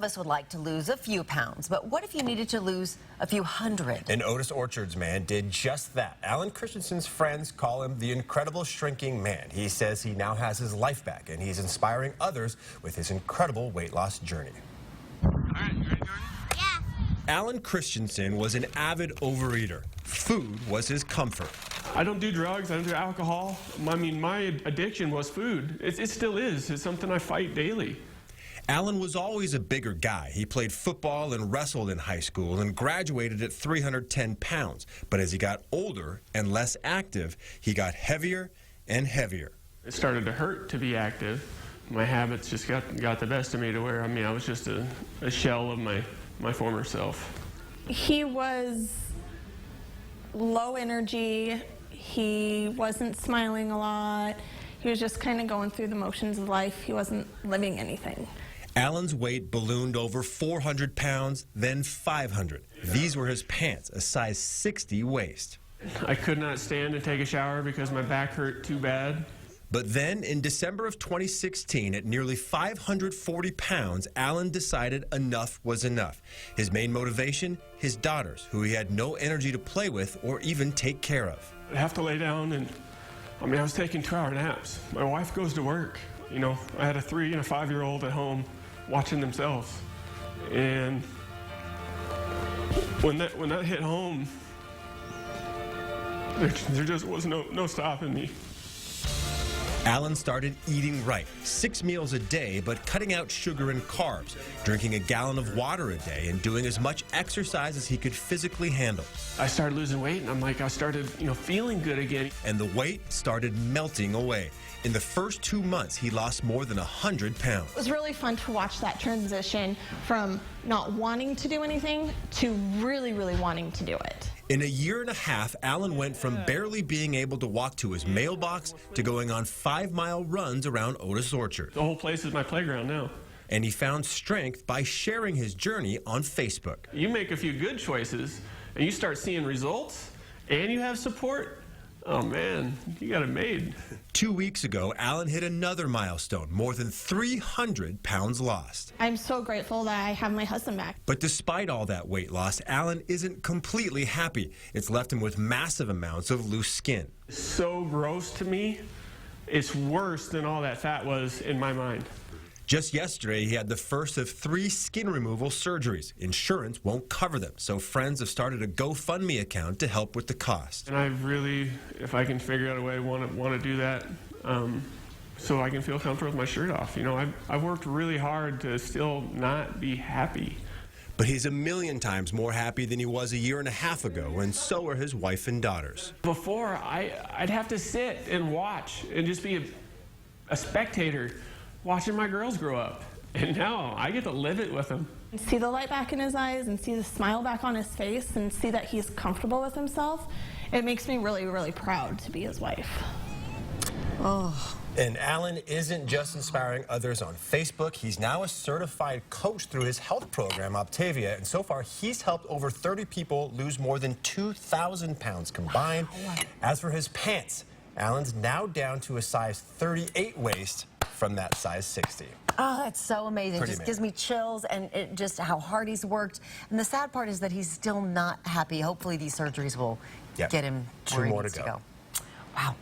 of us would like to lose a few pounds, but what if you needed to lose a few hundred? An Otis Orchards man did just that. Alan Christensen's friends call him the incredible shrinking man. He says he now has his life back, and he's inspiring others with his incredible weight loss journey. All right, you ready, Jordan? Yeah. Alan Christensen was an avid overeater. Food was his comfort. I don't do drugs, I don't do alcohol. I mean, my addiction was food. It still is. It's something I fight daily. Alan was always a bigger guy. He played football and wrestled in high school and graduated at 310 pounds. But as he got older and less active, he got heavier and heavier. It started to hurt to be active. My habits just got the best of me to where, I mean, I was just a shell of my former self. He was low energy. He wasn't smiling a lot. He was just kind of going through the motions of life. He wasn't living anything. Alan's weight ballooned over 400 pounds, then 500. These were his pants, a size 60 waist. I could not stand to take a shower because my back hurt too bad. But then, in December of 2016, at nearly 540 pounds, Alan decided enough was enough. His main motivation? His daughters, who he had no energy to play with or even take care of. I'd have to lay down and, I mean, I was taking 2-hour naps. My wife goes to work. You know, I had a 3- and 5-year-old at home watching themselves. And when that hit home, there just was no stopping me. Alan started eating right, 6 meals a day, but cutting out sugar and carbs, drinking a gallon of water a day, and doing as much exercise as he could physically handle. I started losing weight, and I started, feeling good again. And the weight started melting away. In the first 2 months, he lost more than 100 pounds. It was really fun to watch that transition from not wanting to do anything to really, really wanting to do it. In a year and a half, Alan went from barely being able to walk to his mailbox to going on 5-mile runs around Otis Orchard. The whole place is my playground now. And he found strength by sharing his journey on Facebook. You make a few good choices, and you start seeing results, and you have support. Oh man, you got it made. 2 weeks ago, Alan hit another milestone, more than 300 pounds lost. I'm so grateful that I have my husband back. But despite all that weight loss, Alan isn't completely happy. It's left him with massive amounts of loose skin. It's so gross to me. It's worse than all that fat was in my mind. Just yesterday, he had the first of 3 skin removal surgeries. Insurance won't cover them, so friends have started a GoFundMe account to help with the cost. And I really, if I can figure out a way, want to do that so I can feel comfortable with my shirt off. I've worked really hard to still not be happy. But he's a million times more happy than he was a year and a half ago, and so are his wife and daughters. Before, I'd have to sit and watch and just be a spectator watching my girls grow up. And now I get to live it with them. See the light back in his eyes and see the smile back on his face and see that he's comfortable with himself. It makes me really, really proud to be his wife. Oh. And Alan isn't just inspiring others on Facebook. He's now a certified coach through his health program, Optavia. And so far, he's helped over 30 people lose more than 2,000 pounds combined. Wow. As for his pants, Alan's now down to a size 38 waist from that size 60. Oh, that's so amazing. Pretty Just gives me chills, and just how hard he's worked. And the sad part is that he's still not happy. Hopefully these surgeries will get him where he needs to go. Wow.